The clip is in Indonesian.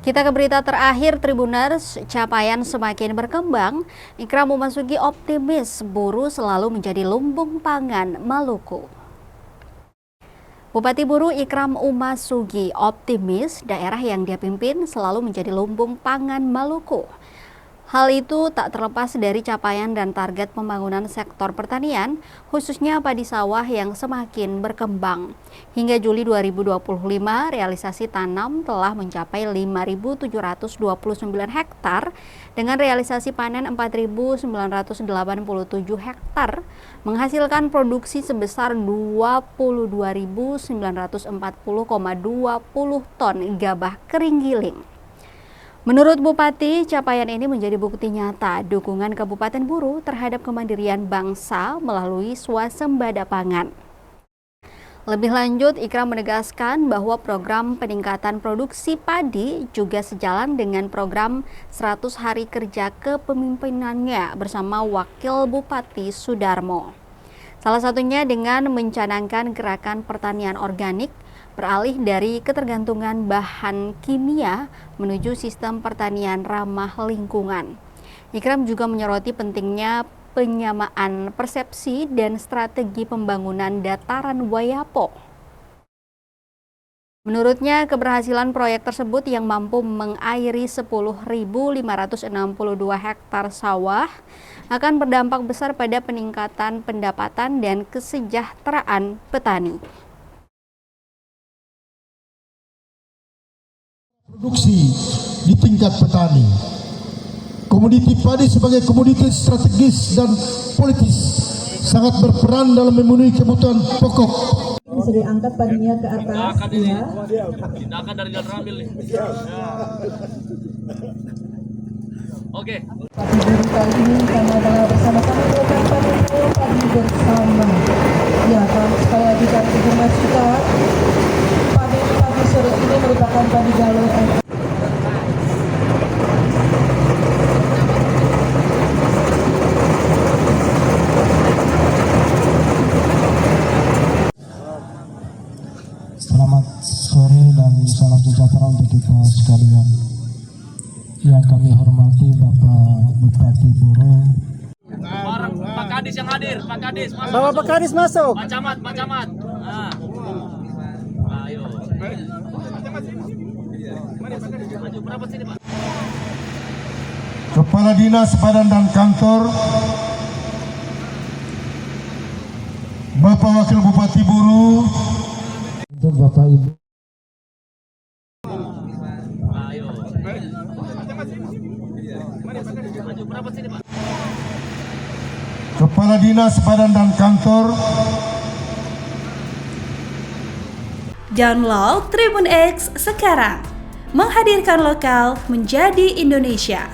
Kita ke berita terakhir, Tribuners, capaian semakin berkembang. Ikram memasuki optimis buruh selalu menjadi lumbung pangan Maluku. Bupati Buru Ikram Umasugi optimis daerah yang dia pimpin selalu menjadi lumbung pangan Maluku. Hal itu tak terlepas dari capaian dan target pembangunan sektor pertanian, khususnya padi sawah yang semakin berkembang. Hingga Juli 2025, realisasi tanam telah mencapai 5.729 hektar dengan realisasi panen 4.987 hektar, menghasilkan produksi sebesar 22.940,20 ton gabah kering giling. Menurut Bupati, capaian ini menjadi bukti nyata dukungan Kabupaten Buru terhadap kemandirian bangsa melalui swasembada pangan. Lebih lanjut, Ikram menegaskan bahwa program peningkatan produksi padi juga sejalan dengan program 100 hari kerja kepemimpinannya bersama Wakil Bupati Sudarmo. Salah satunya dengan mencanangkan gerakan pertanian organik, beralih dari ketergantungan bahan kimia menuju sistem pertanian ramah lingkungan. Ikram juga menyoroti pentingnya penyamaan persepsi dan strategi pembangunan dataran Wayapo. Menurutnya, keberhasilan proyek tersebut yang mampu mengairi 10.562 hektar sawah akan berdampak besar pada peningkatan pendapatan dan kesejahteraan petani. Produksi di tingkat petani. Komoditi padi sebagai komoditi strategis dan politis sangat berperan dalam memenuhi kebutuhan pokok. Bisa diangkat padinya ke atas, ya. Tindakan dari jalan rambil nih. Oke. Padi Buru kali ini karena bersama-sama program padi bersama. Ya, sekali lagi dari Tribuners kita, padi sore ini merupakan padi galon. Selamat sore dan salam sejahtera untuk kita sekalian. Yang kami hormati Bapak Bupati Buru. Bareng Pak Kadis yang hadir, Pak Kadis masuk. Bawa Pak Kadis masuk. Pak Camat, Pak Camat. Nah. Ayo. Maju berapa sini, Pak? Kepala Dinas Badan dan Kantor, Bapak Wakil Bupati Buru, untuk Bapak Ibu. Ayo. Maju berapa sini, Pak? Kepala Dinas Badan dan Kantor. Download Tribun X sekarang, menghadirkan lokal menjadi Indonesia.